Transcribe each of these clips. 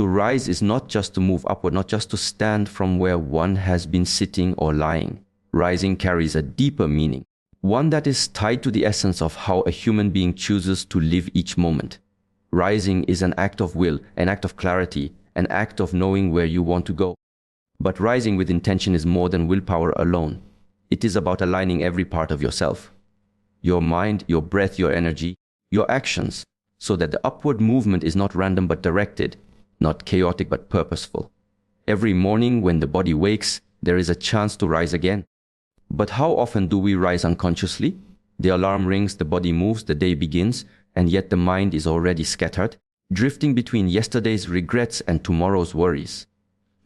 To rise is not just to move upward, not just to stand from where one has been sitting or lying. Rising carries a deeper meaning, one that is tied to the essence of how a human being chooses to live each moment. Rising is an act of will, an act of clarity, an act of knowing where you want to go. But rising with intention is more than willpower alone. It is about aligning every part of yourself, your mind, your breath, your energy, your actions, so that the upward movement is not random but directed, not chaotic but purposeful. Every morning when the body wakes, there is a chance to rise again. But how often do we rise unconsciously? The alarm rings, the body moves, the day begins, and yet the mind is already scattered, drifting between yesterday's regrets and tomorrow's worries.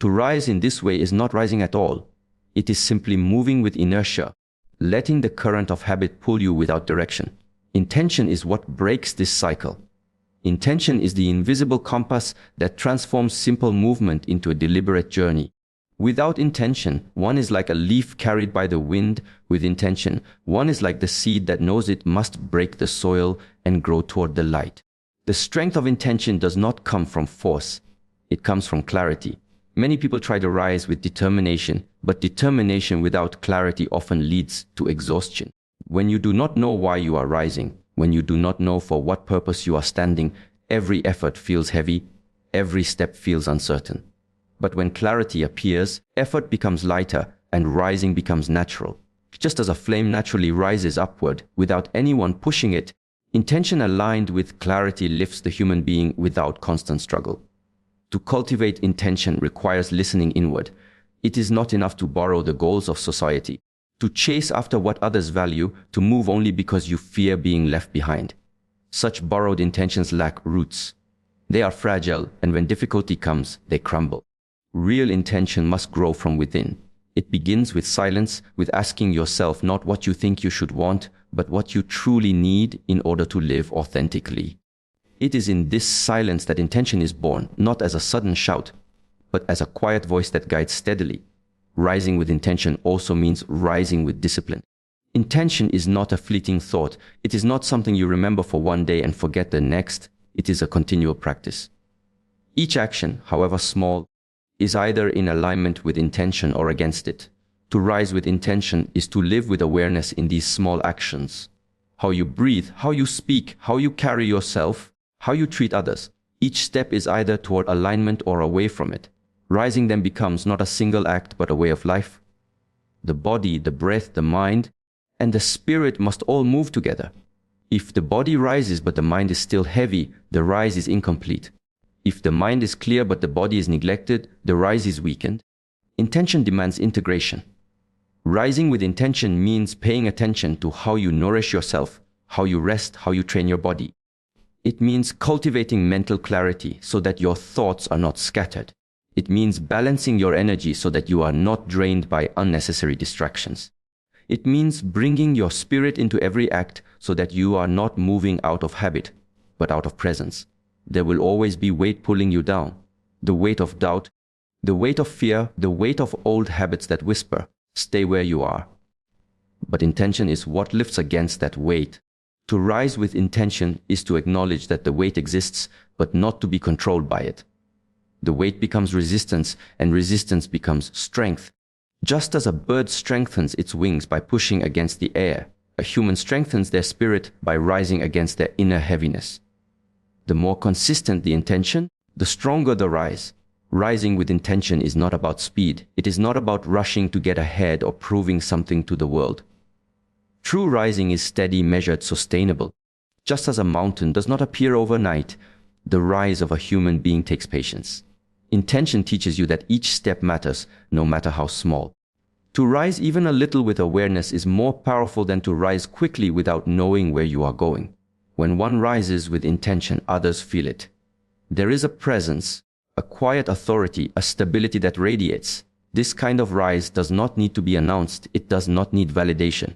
To rise in this way is not rising at all. It is simply moving with inertia, letting the current of habit pull you without direction. Intention is what breaks this cycle. Intention is the invisible compass that transforms simple movement into a deliberate journey. Without intention, one is like a leaf carried by the wind. With intention, one is like the seed that knows it must break the soil and grow toward the light. The strength of intention does not come from force. It comes from clarity. Many people try to rise with determination, but determination without clarity often leads to exhaustion. When you do not know why you are rising, when you do not know for what purpose you are standing, every effort feels heavy, every step feels uncertain. But when clarity appears, effort becomes lighter and rising becomes natural. Just as a flame naturally rises upward without anyone pushing it, intention aligned with clarity lifts the human being without constant struggle. To cultivate intention requires listening inward. It is not enough to borrow the goals of society, to chase after what others value, to move only because you fear being left behind. Such borrowed intentions lack roots. They are fragile, and when difficulty comes, they crumble. Real intention must grow from within. It begins with silence, with asking yourself not what you think you should want, but what you truly need in order to live authentically. It is in this silence that intention is born, not as a sudden shout, but as a quiet voice that guides steadily. Rising with intention also means rising with discipline. Intention is not a fleeting thought. It is not something you remember for one day and forget the next. It is a continual practice. Each action, however small, is either in alignment with intention or against it. To rise with intention is to live with awareness in these small actions. How you breathe, how you speak, how you carry yourself, how you treat others. Each step is either toward alignment or away from it. Rising then becomes not a single act but a way of life. The body, the breath, the mind, and the spirit must all move together. If the body rises but the mind is still heavy, the rise is incomplete. If the mind is clear but the body is neglected, the rise is weakened. Intention demands integration. Rising with intention means paying attention to how you nourish yourself, how you rest, how you train your body. It means cultivating mental clarity so that your thoughts are not scattered. It means balancing your energy so that you are not drained by unnecessary distractions. It means bringing your spirit into every act so that you are not moving out of habit, but out of presence. There will always be weight pulling you down. The weight of doubt, the weight of fear, the weight of old habits that whisper, stay where you are. But intention is what lifts against that weight. To rise with intention is to acknowledge that the weight exists, but not to be controlled by it. The weight becomes resistance, and resistance becomes strength. Just as a bird strengthens its wings by pushing against the air, a human strengthens their spirit by rising against their inner heaviness. The more consistent the intention, the stronger the rise. Rising with intention is not about speed. It is not about rushing to get ahead or proving something to the world. True rising is steady, measured, sustainable. Just as a mountain does not appear overnight, the rise of a human being takes patience. Intention teaches you that each step matters, no matter how small. To rise even a little with awareness is more powerful than to rise quickly without knowing where you are going. When one rises with intention, others feel it. There is a presence, a quiet authority, a stability that radiates. This kind of rise does not need to be announced. It does not need validation.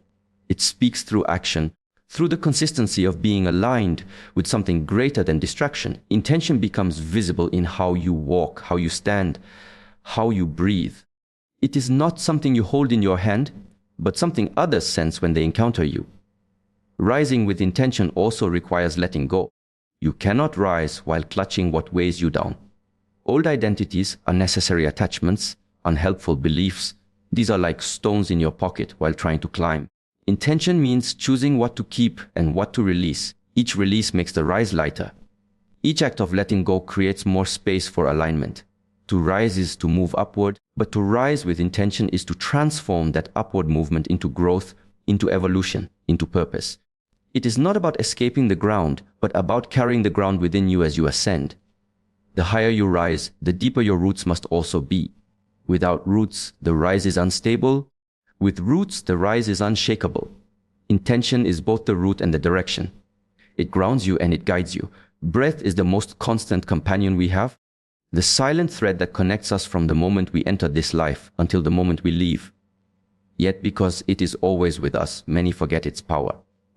It speaks through action, through the consistency of being aligned with something greater than distraction. Intention becomes visible in how you walk, how you stand, how you breathe. It is not something you hold in your hand, but something others sense when they encounter you. Rising with intention also requires letting go. You cannot rise while clutching what weighs you down. Old identities, unnecessary attachments, unhelpful beliefs, these are like stones in your pocket while trying to climb. Intention means choosing what to keep and what to release. Each release makes the rise lighter. Each act of letting go creates more space for alignment. To rise is to move upward, but to rise with intention is to transform that upward movement into growth, into evolution, into purpose. It is not about escaping the ground, but about carrying the ground within you as you ascend. The higher you rise, the deeper your roots must also be. Without roots, the rise is unstable. With roots, the rise is unshakable. Intention is both the root and the direction. It grounds you and it guides you. Breath is the most constant companion we have, the silent thread that connects us from the moment we enter this life until the moment we leave. Yet because it is always with us, many forget its power.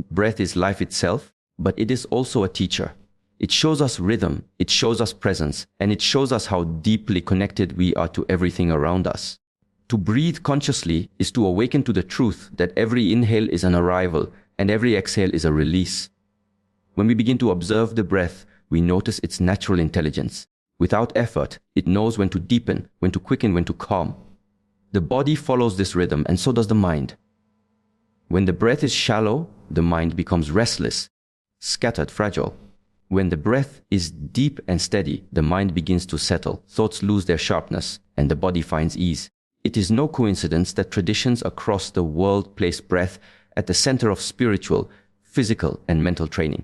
Breath is life itself, but it is also a teacher. It shows us rhythm, it shows us presence, and it shows us how deeply connected we are to everything around us. To breathe consciously is to awaken to the truth that every inhale is an arrival and every exhale is a release. When we begin to observe the breath, we notice its natural intelligence. Without effort, it knows when to deepen, when to quicken, when to calm. The body follows this rhythm, and so does the mind. When the breath is shallow, the mind becomes restless, scattered, fragile. When the breath is deep and steady, the mind begins to settle, thoughts lose their sharpness, and the body finds ease. It is no coincidence that traditions across the world place breath at the center of spiritual, physical, and mental training.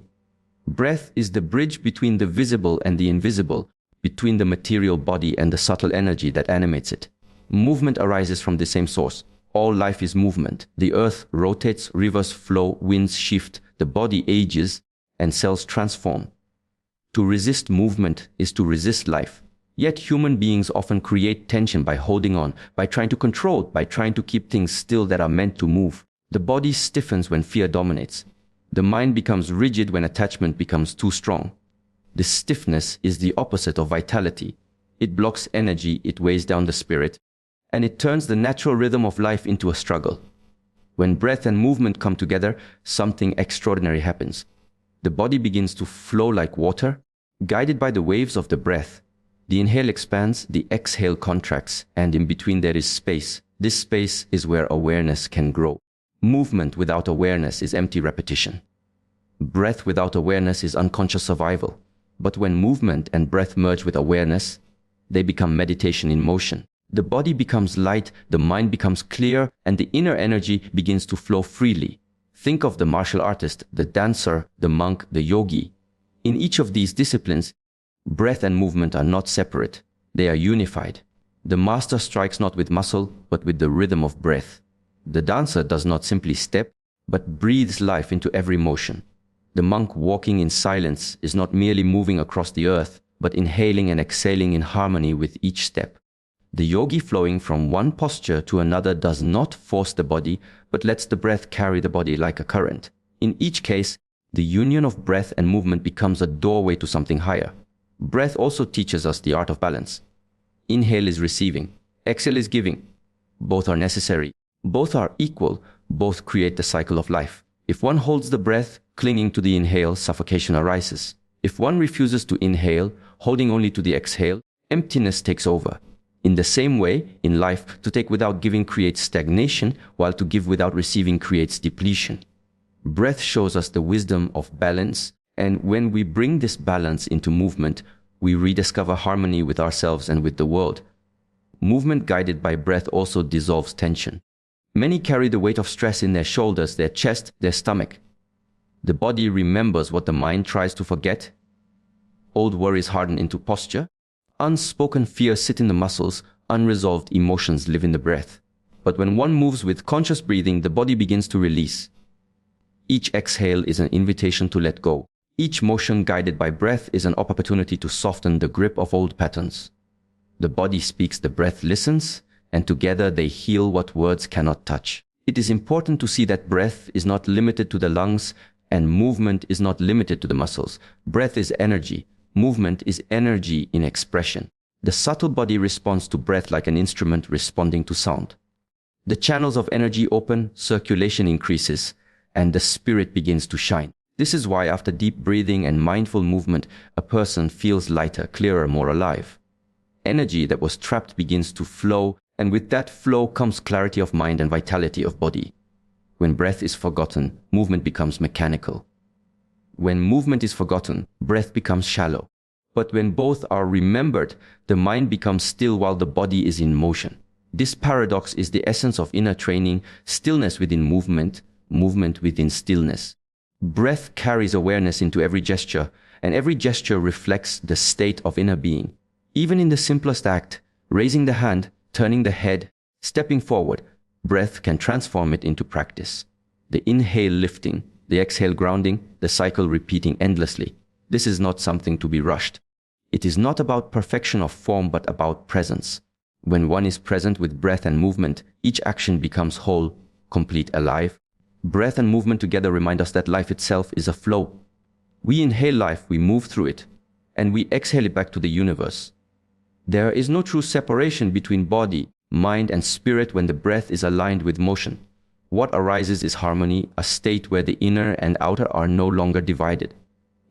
Breath is the bridge between the visible and the invisible, between the material body and the subtle energy that animates it. Movement arises from the same source. All life is movement. The earth rotates, rivers flow, winds shift, the body ages, and cells transform. To resist movement is to resist life. Yet human beings often create tension by holding on, by trying to control, by trying to keep things still that are meant to move. The body stiffens when fear dominates. The mind becomes rigid when attachment becomes too strong. This stiffness is the opposite of vitality. It blocks energy, it weighs down the spirit, and it turns the natural rhythm of life into a struggle. When breath and movement come together, something extraordinary happens. The body begins to flow like water, guided by the waves of the breath. The inhale expands, the exhale contracts, and in between there is space. This space is where awareness can grow. Movement without awareness is empty repetition. Breath without awareness is unconscious survival. But when movement and breath merge with awareness, they become meditation in motion. The body becomes light, the mind becomes clear, and the inner energy begins to flow freely. Think of the martial artist, the dancer, the monk, the yogi. In each of these disciplines, breath and movement are not separate. They are unified. The master strikes not with muscle, but with the rhythm of breath. The dancer does not simply step, but breathes life into every motion. The monk walking in silence is not merely moving across the earth, but inhaling and exhaling in harmony with each step. The yogi flowing from one posture to another does not force the body, but lets the breath carry the body like a current. In each case, the union of breath and movement becomes a doorway to something higher. Breath also teaches us the art of balance. Inhale is receiving, exhale is giving. Both are necessary. Both are equal. Both create the cycle of life. If one holds the breath, clinging to the inhale, suffocation arises. If one refuses to inhale, holding only to the exhale, emptiness takes over. In the same way, in life, to take without giving creates stagnation, while to give without receiving creates depletion. Breath shows us the wisdom of balance, and when we bring this balance into movement, we rediscover harmony with ourselves and with the world. Movement guided by breath also dissolves tension. Many carry the weight of stress in their shoulders, their chest, their stomach. The body remembers what the mind tries to forget. Old worries harden into posture. Unspoken fears sit in the muscles. Unresolved emotions live in the breath. But when one moves with conscious breathing, the body begins to release. Each exhale is an invitation to let go. Each motion guided by breath is an opportunity to soften the grip of old patterns. The body speaks, the breath listens, and together they heal what words cannot touch. It is important to see that breath is not limited to the lungs and movement is not limited to the muscles. Breath is energy. Movement is energy in expression. The subtle body responds to breath like an instrument responding to sound. The channels of energy open, circulation increases, and the spirit begins to shine. This is why after deep breathing and mindful movement, a person feels lighter, clearer, more alive. Energy that was trapped begins to flow, and with that flow comes clarity of mind and vitality of body. When breath is forgotten, movement becomes mechanical. When movement is forgotten, breath becomes shallow. But when both are remembered, the mind becomes still while the body is in motion. This paradox is the essence of inner training: stillness within movement, movement within stillness. Breath carries awareness into every gesture, and every gesture reflects the state of inner being. Even in the simplest act, raising the hand, turning the head, stepping forward, breath can transform it into practice. The inhale lifting, the exhale grounding, the cycle repeating endlessly. This is not something to be rushed. It is not about perfection of form, but about presence. When one is present with breath and movement, each action becomes whole, complete, alive. Breath and movement together remind us that life itself is a flow. We inhale life, we move through it, and we exhale it back to the universe. There is no true separation between body, mind, and spirit when the breath is aligned with motion. What arises is harmony, a state where the inner and outer are no longer divided.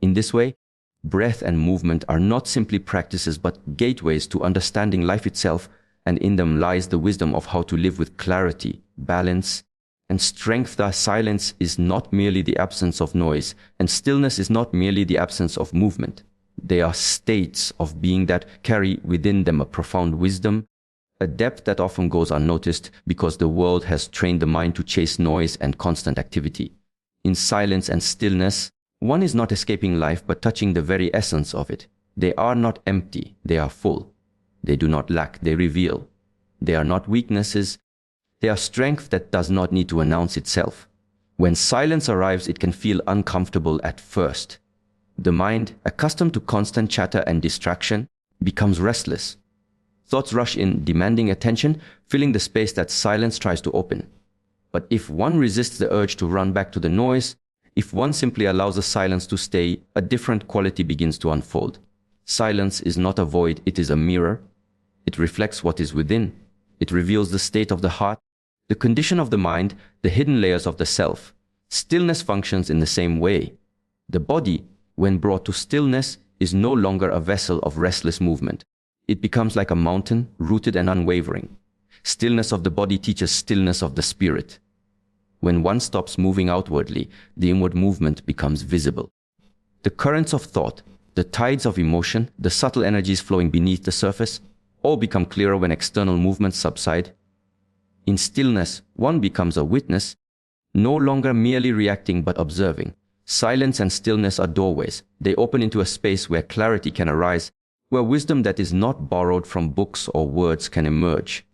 In this way, breath and movement are not simply practices but gateways to understanding life itself, and in them lies the wisdom of how to live with clarity, balance, and strength. Thus, silence is not merely the absence of noise, and stillness is not merely the absence of movement. They are states of being that carry within them a profound wisdom, a depth that often goes unnoticed because the world has trained the mind to chase noise and constant activity. In silence and stillness, one is not escaping life but touching the very essence of it. They are not empty, they are full. They do not lack, they reveal. They are not weaknesses, they are strength that does not need to announce itself. When silence arrives, it can feel uncomfortable at first. The mind, accustomed to constant chatter and distraction, becomes restless. Thoughts rush in, demanding attention, filling the space that silence tries to open. But if one resists the urge to run back to the noise, if one simply allows the silence to stay, a different quality begins to unfold. Silence is not a void, it is a mirror. It reflects what is within. It reveals the state of the heart, the condition of the mind, the hidden layers of the self. Stillness functions in the same way. The body, when brought to stillness, is no longer a vessel of restless movement. It becomes like a mountain, rooted and unwavering. Stillness of the body teaches stillness of the spirit. When one stops moving outwardly, the inward movement becomes visible. The currents of thought, the tides of emotion, the subtle energies flowing beneath the surface, all become clearer when external movements subside. In stillness, one becomes a witness, no longer merely reacting but observing. Silence and stillness are doorways. They open into a space where clarity can arise, where wisdom that is not borrowed from books or words can emerge.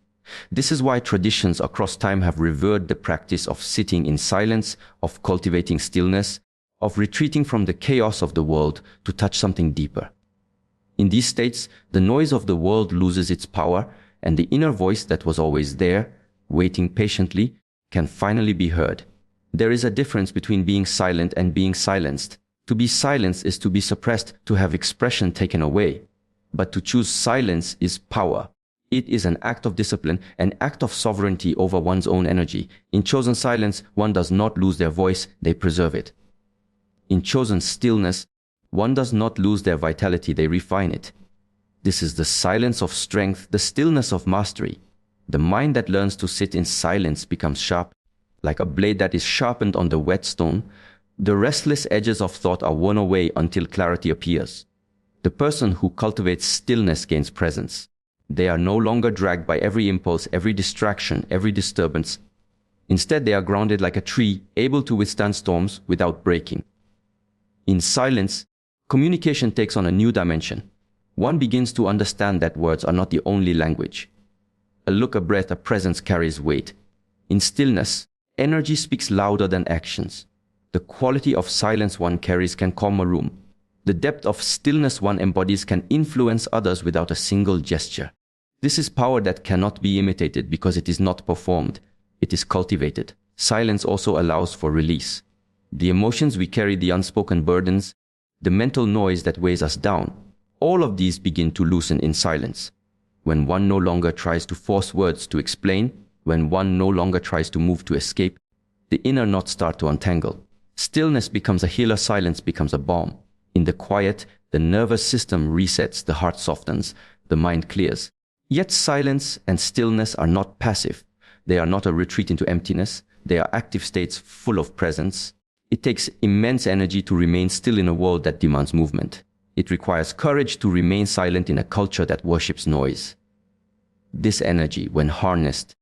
This is why traditions across time have revered the practice of sitting in silence, of cultivating stillness, of retreating from the chaos of the world to touch something deeper. In these states, the noise of the world loses its power, and the inner voice that was always there, waiting patiently, can finally be heard. There is a difference between being silent and being silenced. To be silenced is to be suppressed, to have expression taken away. But to choose silence is power. It is an act of discipline, an act of sovereignty over one's own energy. In chosen silence, one does not lose their voice, they preserve it. In chosen stillness, one does not lose their vitality, they refine it. This is the silence of strength, the stillness of mastery. The mind that learns to sit in silence becomes sharp, like a blade that is sharpened on the whetstone. The restless edges of thought are worn away until clarity appears. The person who cultivates stillness gains presence. They are no longer dragged by every impulse, every distraction, every disturbance. Instead, they are grounded like a tree, able to withstand storms without breaking. In silence, communication takes on a new dimension. One begins to understand that words are not the only language. A look, a breath, a presence carries weight. In stillness, energy speaks louder than actions. The quality of silence one carries can calm a room. The depth of stillness one embodies can influence others without a single gesture. This is power that cannot be imitated because it is not performed. It is cultivated. Silence also allows for release. The emotions we carry, the unspoken burdens, the mental noise that weighs us down, all of these begin to loosen in silence. When one no longer tries to force words to explain, when one no longer tries to move to escape, the inner knots start to untangle. Stillness becomes a healer, silence becomes a balm. In the quiet, the nervous system resets, the heart softens, the mind clears. Yet silence and stillness are not passive. They are not a retreat into emptiness. They are active states full of presence. It takes immense energy to remain still in a world that demands movement. It requires courage to remain silent in a culture that worships noise. This energy, when harnessed,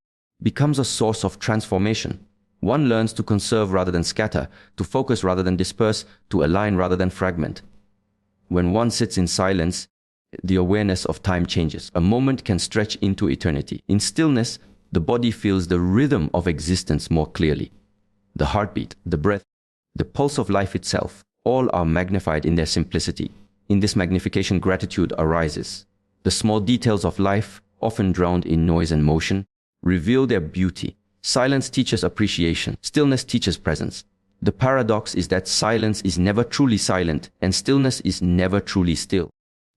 becomes a source of transformation. One learns to conserve rather than scatter, to focus rather than disperse, to align rather than fragment. When one sits in silence, the awareness of time changes. A moment can stretch into eternity. In stillness, the body feels the rhythm of existence more clearly. The heartbeat, the breath, the pulse of life itself, all are magnified in their simplicity. In this magnification, gratitude arises. The small details of life, often drowned in noise and motion, reveal their beauty. Silence teaches appreciation. Stillness teaches presence. The paradox is that silence is never truly silent, and stillness is never truly still.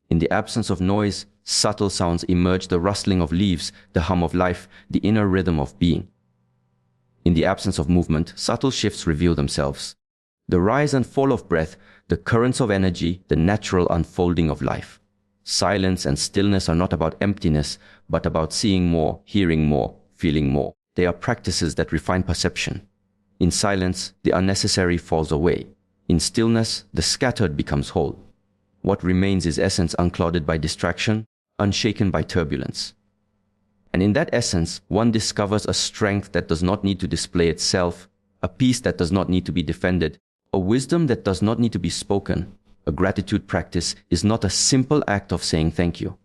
In the absence of noise, subtle sounds emerge: the rustling of leaves, the hum of life, the inner rhythm of being. In the absence of movement, subtle shifts reveal themselves: the rise and fall of breath, the currents of energy, the natural unfolding of life. Silence and stillness are not about emptiness, but about seeing more, hearing more, feeling more. They are practices that refine perception. In silence, the unnecessary falls away. In stillness, the scattered becomes whole. What remains is essence unclouded by distraction, unshaken by turbulence. And in that essence, one discovers a strength that does not need to display itself, a peace that does not need to be defended, a wisdom that does not need to be spoken. A gratitude practice is not a simple act of saying thank you.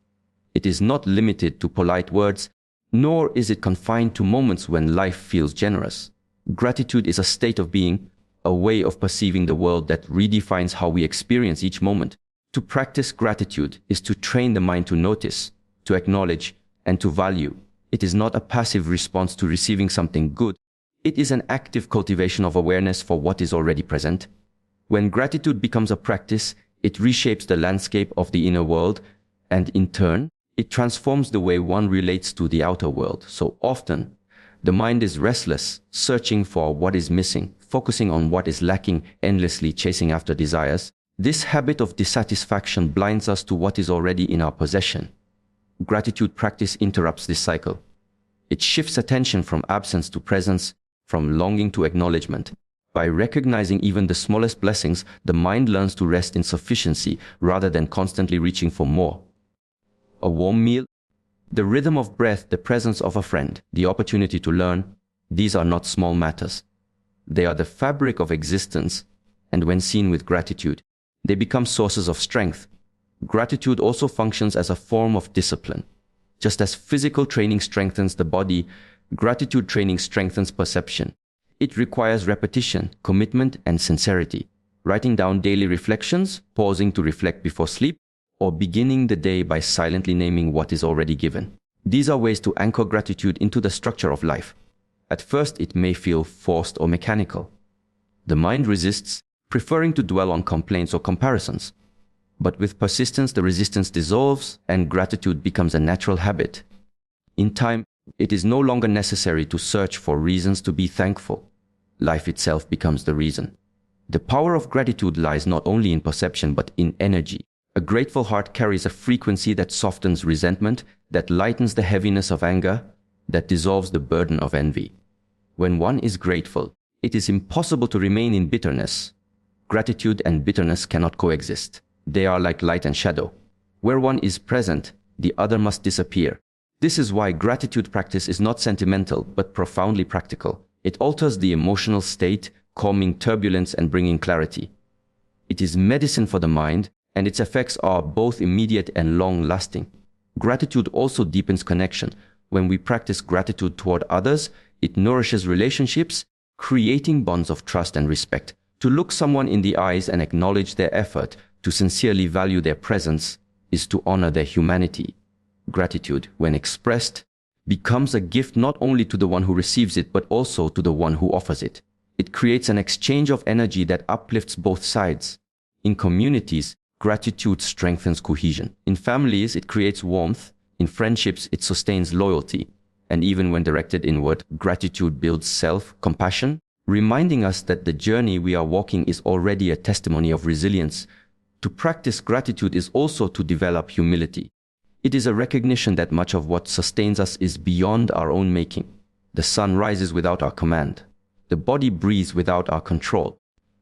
It is not limited to polite words, nor is it confined to moments when life feels generous. Gratitude is a state of being, a way of perceiving the world that redefines how we experience each moment. To practice gratitude is to train the mind to notice, to acknowledge, and to value. It is not a passive response to receiving something good. It is an active cultivation of awareness for what is already present. When gratitude becomes a practice, it reshapes the landscape of the inner world, and in turn, it transforms the way one relates to the outer world. So often, the mind is restless, searching for what is missing, focusing on what is lacking, endlessly chasing after desires. This habit of dissatisfaction blinds us to what is already in our possession. Gratitude practice interrupts this cycle. It shifts attention from absence to presence, from longing to acknowledgement. By recognizing even the smallest blessings, the mind learns to rest in sufficiency rather than constantly reaching for more. A warm meal, the rhythm of breath, the presence of a friend, the opportunity to learn, these are not small matters. They are the fabric of existence, and when seen with gratitude, they become sources of strength. Gratitude also functions as a form of discipline. Just as physical training strengthens the body, gratitude training strengthens perception. It requires repetition, commitment, and sincerity. Writing down daily reflections, pausing to reflect before sleep, or beginning the day by silently naming what is already given. These are ways to anchor gratitude into the structure of life. At first, it may feel forced or mechanical. The mind resists, preferring to dwell on complaints or comparisons. But with persistence, the resistance dissolves and gratitude becomes a natural habit. In time, it is no longer necessary to search for reasons to be thankful. Life itself becomes the reason. The power of gratitude lies not only in perception but in energy. A grateful heart carries a frequency that softens resentment, that lightens the heaviness of anger, that dissolves the burden of envy. When one is grateful, it is impossible to remain in bitterness. Gratitude and bitterness cannot coexist. They are like light and shadow. Where one is present, the other must disappear. This is why gratitude practice is not sentimental, but profoundly practical. It alters the emotional state, calming turbulence and bringing clarity. It is medicine for the mind, and its effects are both immediate and long-lasting. Gratitude also deepens connection. When we practice gratitude toward others, it nourishes relationships, creating bonds of trust and respect. To look someone in the eyes and acknowledge their effort, to sincerely value their presence, is to honor their humanity. Gratitude, when expressed, becomes a gift not only to the one who receives it, but also to the one who offers it. It creates an exchange of energy that uplifts both sides. In communities, gratitude strengthens cohesion. In families, it creates warmth. In friendships, it sustains loyalty. And even when directed inward, gratitude builds self-compassion, reminding us that the journey we are walking is already a testimony of resilience. To practice gratitude is also to develop humility. It is a recognition that much of what sustains us is beyond our own making. The sun rises without our command. The body breathes without our control.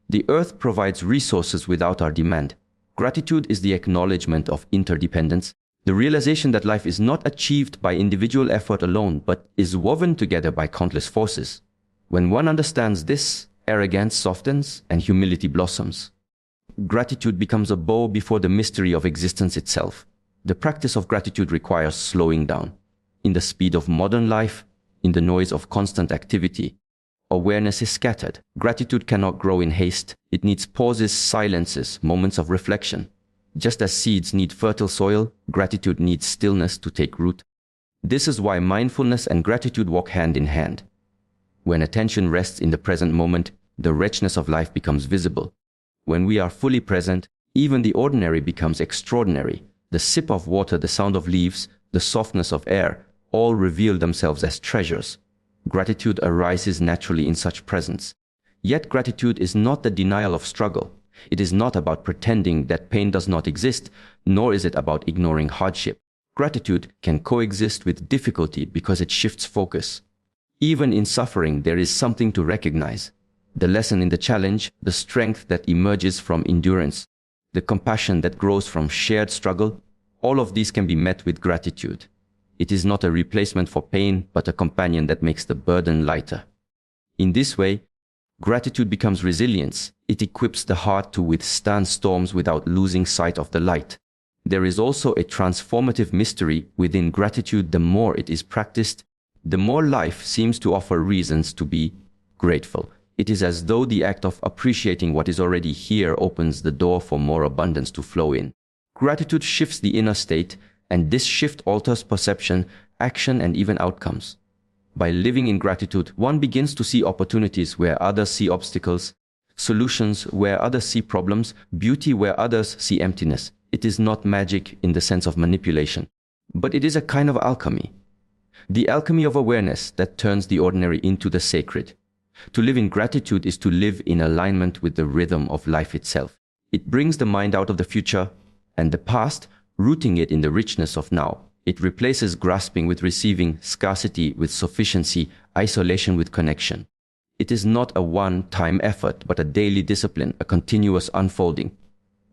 The earth provides resources without our demand. Gratitude is the acknowledgement of interdependence, the realization that life is not achieved by individual effort alone, but is woven together by countless forces. When one understands this, arrogance softens and humility blossoms. Gratitude becomes a bow before the mystery of existence itself. The practice of gratitude requires slowing down. In the speed of modern life, in the noise of constant activity, awareness is scattered. Gratitude cannot grow in haste. It needs pauses, silences, moments of reflection. Just as seeds need fertile soil, gratitude needs stillness to take root. This is why mindfulness and gratitude walk hand in hand. When attention rests in the present moment, the richness of life becomes visible. When we are fully present, even the ordinary becomes extraordinary. The sip of water, the sound of leaves, the softness of air, all reveal themselves as treasures. Gratitude arises naturally in such presence. Yet gratitude is not the denial of struggle. It is not about pretending that pain does not exist, nor is it about ignoring hardship. Gratitude can coexist with difficulty because it shifts focus. Even in suffering, there is something to recognize. The lesson in the challenge, the strength that emerges from endurance, the compassion that grows from shared struggle, all of these can be met with gratitude. It is not a replacement for pain, but a companion that makes the burden lighter. In this way, gratitude becomes resilience. It equips the heart to withstand storms without losing sight of the light. There is also a transformative mystery within gratitude. The more it is practiced, the more life seems to offer reasons to be grateful. It is as though the act of appreciating what is already here opens the door for more abundance to flow in. Gratitude shifts the inner state, and this shift alters perception, action, and even outcomes. By living in gratitude, one begins to see opportunities where others see obstacles, solutions where others see problems, beauty where others see emptiness. It is not magic in the sense of manipulation, but it is a kind of alchemy. The alchemy of awareness that turns the ordinary into the sacred. To live in gratitude is to live in alignment with the rhythm of life itself. It brings the mind out of the future and the past, rooting it in the richness of now. It replaces grasping with receiving, scarcity with sufficiency, isolation with connection. It is not a one-time effort, but a daily discipline, a continuous unfolding.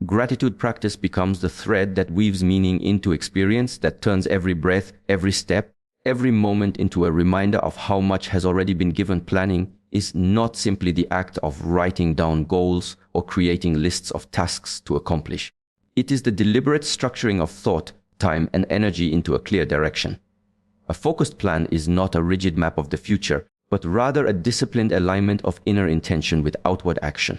Gratitude practice becomes the thread that weaves meaning into experience, that turns every breath, every step, every moment into a reminder of how much has already been given. Planning is not simply the act of writing down goals or creating lists of tasks to accomplish. It is the deliberate structuring of thought, time, and energy into a clear direction. A focused plan is not a rigid map of the future, but rather a disciplined alignment of inner intention with outward action.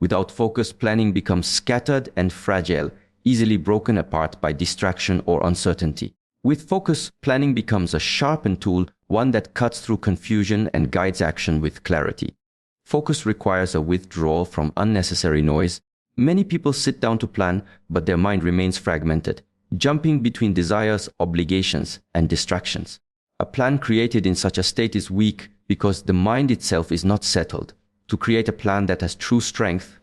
Without focus, planning becomes scattered and fragile, easily broken apart by distraction or uncertainty. With focus, planning becomes a sharpened tool, one that cuts through confusion and guides action with clarity. Focus requires a withdrawal from unnecessary noise. Many people sit down to plan, but their mind remains fragmented, jumping between desires, obligations, and distractions. A plan created in such a state is weak because the mind itself is not settled. To create a plan that has true strength,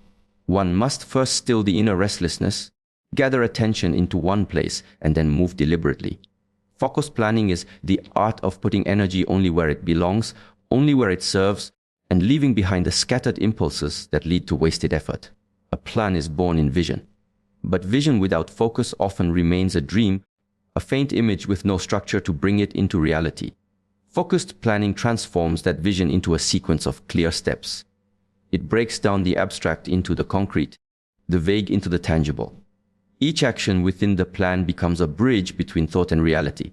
one must first still the inner restlessness, gather attention into one place, and then move deliberately. Focused planning is the art of putting energy only where it belongs, only where it serves, and leaving behind the scattered impulses that lead to wasted effort. A plan is born in vision. But vision without focus often remains a dream, a faint image with no structure to bring it into reality. Focused planning transforms that vision into a sequence of clear steps. It breaks down the abstract into the concrete, the vague into the tangible. Each action within the plan becomes a bridge between thought and reality.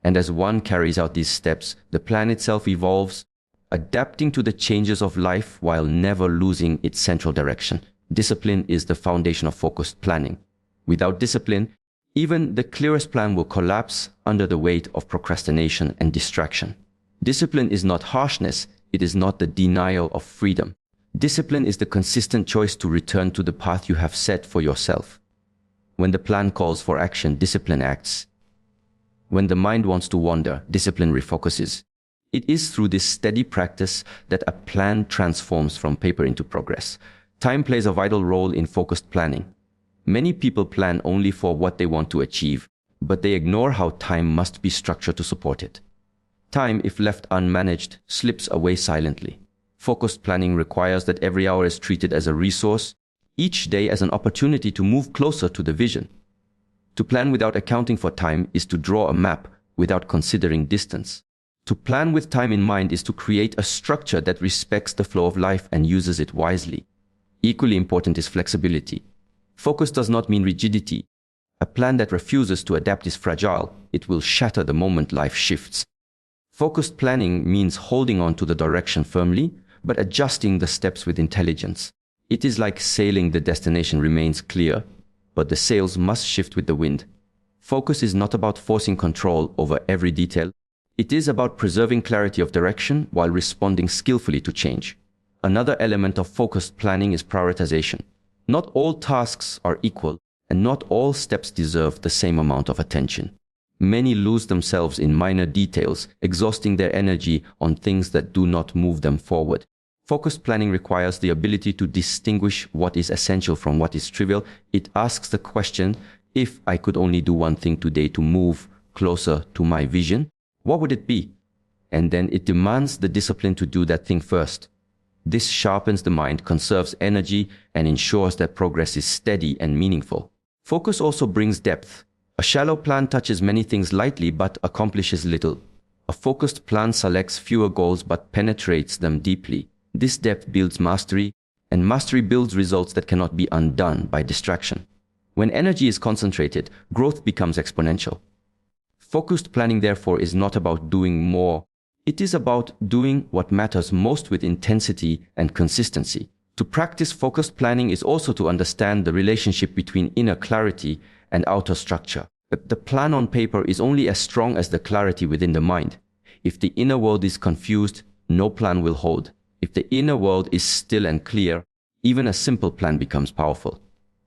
And as one carries out these steps, the plan itself evolves, adapting to the changes of life while never losing its central direction. Discipline is the foundation of focused planning. Without discipline, even the clearest plan will collapse under the weight of procrastination and distraction. Discipline is not harshness, it is not the denial of freedom. Discipline is the consistent choice to return to the path you have set for yourself. When the plan calls for action, discipline acts. When the mind wants to wander, discipline refocuses. It is through this steady practice that a plan transforms from paper into progress. Time plays a vital role in focused planning. Many people plan only for what they want to achieve, but they ignore how time must be structured to support it. Time, if left unmanaged, slips away silently. Focused planning requires that every hour is treated as a resource, each day as an opportunity to move closer to the vision. To plan without accounting for time is to draw a map without considering distance. To plan with time in mind is to create a structure that respects the flow of life and uses it wisely. Equally important is flexibility. Focus does not mean rigidity. A plan that refuses to adapt is fragile. It will shatter the moment life shifts. Focused planning means holding on to the direction firmly, but adjusting the steps with intelligence. It is like sailing. The destination remains clear, but the sails must shift with the wind. Focus is not about forcing control over every detail. It is about preserving clarity of direction while responding skillfully to change. Another element of focused planning is prioritization. Not all tasks are equal, and not all steps deserve the same amount of attention. Many lose themselves in minor details, exhausting their energy on things that do not move them forward. Focused planning requires the ability to distinguish what is essential from what is trivial. It asks the question, if I could only do one thing today to move closer to my vision, what would it be? And then it demands the discipline to do that thing first. This sharpens the mind, conserves energy, and ensures that progress is steady and meaningful. Focus also brings depth. A shallow plan touches many things lightly but accomplishes little. A focused plan selects fewer goals but penetrates them deeply. This depth builds mastery, and mastery builds results that cannot be undone by distraction. When energy is concentrated, growth becomes exponential. Focused planning, therefore, is not about doing more. It is about doing what matters most with intensity and consistency. To practice focused planning is also to understand the relationship between inner clarity and outer structure. The plan on paper is only as strong as the clarity within the mind. If the inner world is confused, no plan will hold. If the inner world is still and clear, even a simple plan becomes powerful.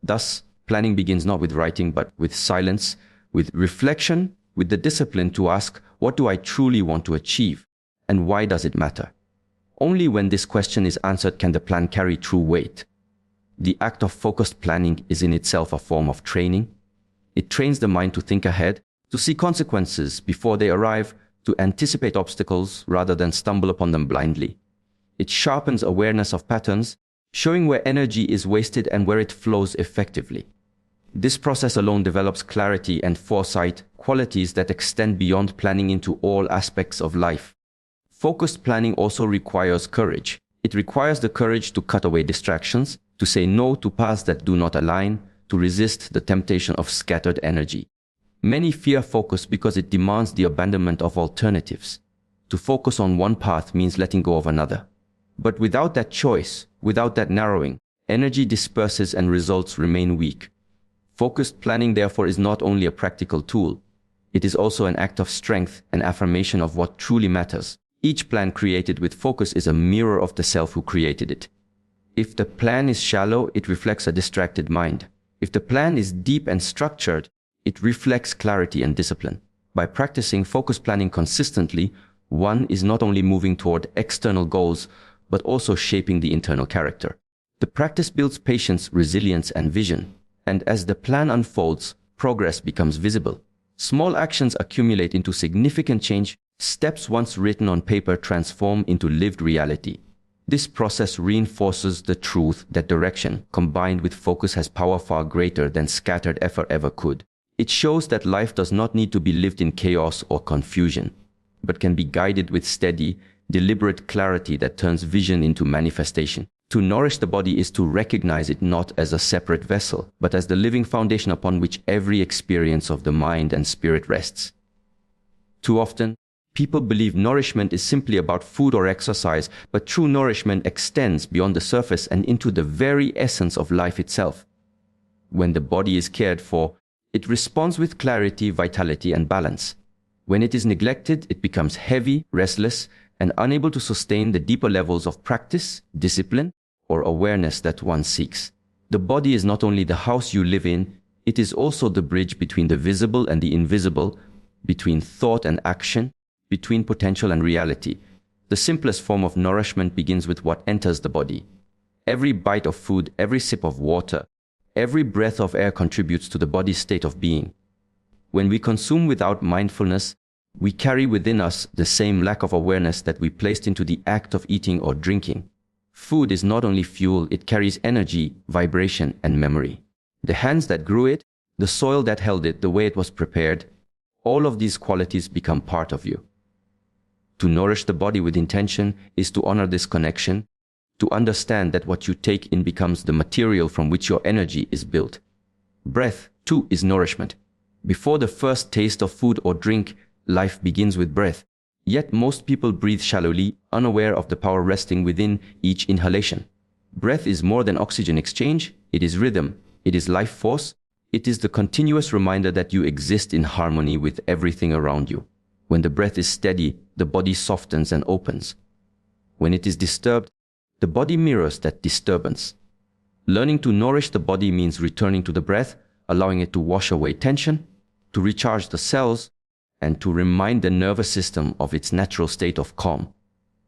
Thus, planning begins not with writing but with silence, with reflection, with the discipline to ask, what do I truly want to achieve, and why does it matter? Only when this question is answered can the plan carry true weight. The act of focused planning is in itself a form of training. It trains the mind to think ahead, to see consequences before they arrive, to anticipate obstacles rather than stumble upon them blindly. It sharpens awareness of patterns, showing where energy is wasted and where it flows effectively. This process alone develops clarity and foresight, qualities that extend beyond planning into all aspects of life. Focused planning also requires courage. It requires the courage to cut away distractions, to say no to paths that do not align, to resist the temptation of scattered energy. Many fear focus because it demands the abandonment of alternatives. To focus on one path means letting go of another. But without that choice, without that narrowing, energy disperses and results remain weak. Focused planning, therefore, is not only a practical tool. It is also an act of strength and affirmation of what truly matters. Each plan created with focus is a mirror of the self who created it. If the plan is shallow, it reflects a distracted mind. If the plan is deep and structured, it reflects clarity and discipline. By practicing focused planning consistently, one is not only moving toward external goals, but also shaping the internal character. The practice builds patience, resilience, and vision. And as the plan unfolds, progress becomes visible. Small actions accumulate into significant change. Steps once written on paper transform into lived reality. This process reinforces the truth that direction, combined with focus, has power far greater than scattered effort ever could. It shows that life does not need to be lived in chaos or confusion, but can be guided with steady, deliberate clarity that turns vision into manifestation. To nourish the body is to recognize it not as a separate vessel, but as the living foundation upon which every experience of the mind and spirit rests. Too often, people believe nourishment is simply about food or exercise, but true nourishment extends beyond the surface and into the very essence of life itself. When the body is cared for, it responds with clarity, vitality, and balance. When it is neglected, it becomes heavy, restless, and unable to sustain the deeper levels of practice, discipline, or awareness that one seeks. The body is not only the house you live in, it is also the bridge between the visible and the invisible, between thought and action, between potential and reality. The simplest form of nourishment begins with what enters the body. Every bite of food, every sip of water, every breath of air contributes to the body's state of being. When we consume without mindfulness, we carry within us the same lack of awareness that we placed into the act of eating or drinking. Food is not only fuel, it carries energy, vibration, and memory. The hands that grew it, the soil that held it, the way it was prepared, all of these qualities become part of you. To nourish the body with intention is to honor this connection, to understand that what you take in becomes the material from which your energy is built. Breath, too, is nourishment. Before the first taste of food or drink, life begins with breath. Yet most people breathe shallowly, unaware of the power resting within each inhalation. Breath is more than oxygen exchange, it is rhythm, it is life force, it is the continuous reminder that you exist in harmony with everything around you. When the breath is steady, the body softens and opens. When it is disturbed, the body mirrors that disturbance. Learning to nourish the body means returning to the breath, allowing it to wash away tension, to recharge the cells, and to remind the nervous system of its natural state of calm.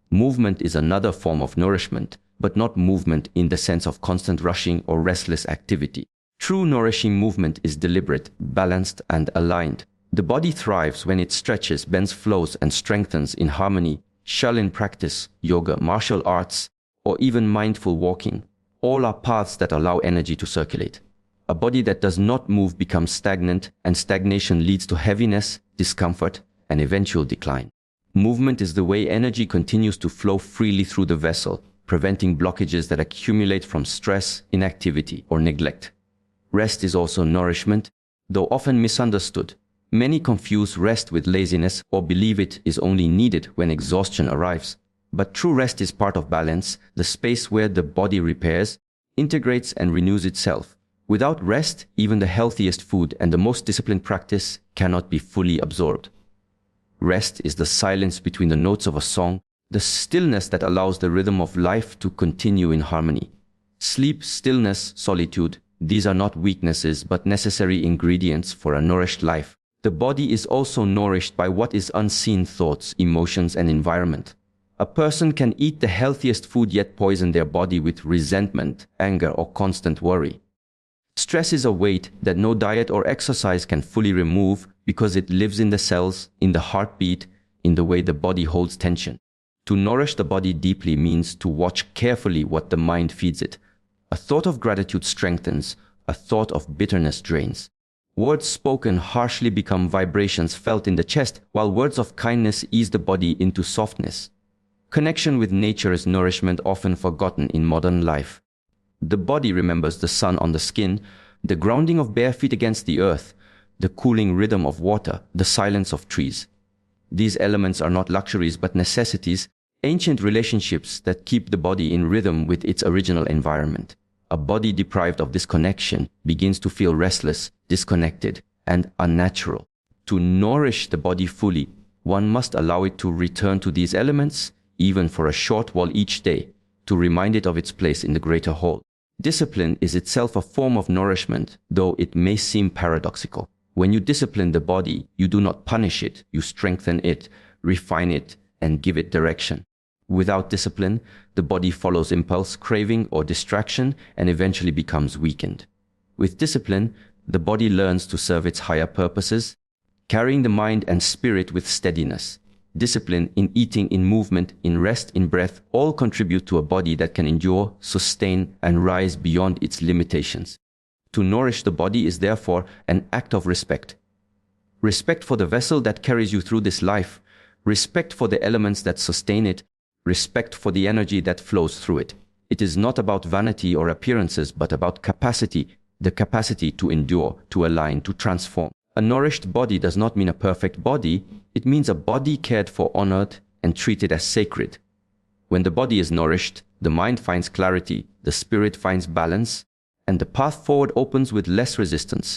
Movement is another form of nourishment, but not movement in the sense of constant rushing or restless activity. True nourishing movement is deliberate, balanced, and aligned. The body thrives when it stretches, bends, flows, and strengthens in harmony. Shaolin practice, yoga, martial arts, or even mindful walking, all are paths that allow energy to circulate. A body that does not move becomes stagnant, and stagnation leads to heaviness, discomfort, and eventual decline. Movement is the way energy continues to flow freely through the vessel, preventing blockages that accumulate from stress, inactivity, or neglect. Rest is also nourishment, though often misunderstood. Many confuse rest with laziness or believe it is only needed when exhaustion arrives. But true rest is part of balance, the space where the body repairs, integrates, and renews itself. Without rest, even the healthiest food and the most disciplined practice cannot be fully absorbed. Rest is the silence between the notes of a song, the stillness that allows the rhythm of life to continue in harmony. Sleep, stillness, solitude, these are not weaknesses but necessary ingredients for a nourished life. The body is also nourished by what is unseen: thoughts, emotions, and environment. A person can eat the healthiest food yet poison their body with resentment, anger, or constant worry. Stress is a weight that no diet or exercise can fully remove because it lives in the cells, in the heartbeat, in the way the body holds tension. To nourish the body deeply means to watch carefully what the mind feeds it. A thought of gratitude strengthens, a thought of bitterness drains. Words spoken harshly become vibrations felt in the chest, while words of kindness ease the body into softness. Connection with nature is nourishment often forgotten in modern life. The body remembers the sun on the skin, the grounding of bare feet against the earth, the cooling rhythm of water, the silence of trees. These elements are not luxuries but necessities, ancient relationships that keep the body in rhythm with its original environment. A body deprived of this connection begins to feel restless, disconnected, and unnatural. To nourish the body fully, one must allow it to return to these elements, even for a short while each day, to remind it of its place in the greater whole. Discipline is itself a form of nourishment, though it may seem paradoxical. When you discipline the body, you do not punish it, you strengthen it, refine it, and give it direction. Without discipline, the body follows impulse, craving, or distraction and eventually becomes weakened. With discipline, the body learns to serve its higher purposes, carrying the mind and spirit with steadiness. Discipline in eating, in movement, in rest, in breath, all contribute to a body that can endure, sustain, and rise beyond its limitations. To nourish the body is therefore an act of respect. Respect for the vessel that carries you through this life, respect for the elements that sustain it, respect for the energy that flows through it. It is not about vanity or appearances, but about capacity, the capacity to endure, to align, to transform. A nourished body does not mean a perfect body, it means a body cared for, honored, and treated as sacred. When the body is nourished, the mind finds clarity, the spirit finds balance, and the path forward opens with less resistance.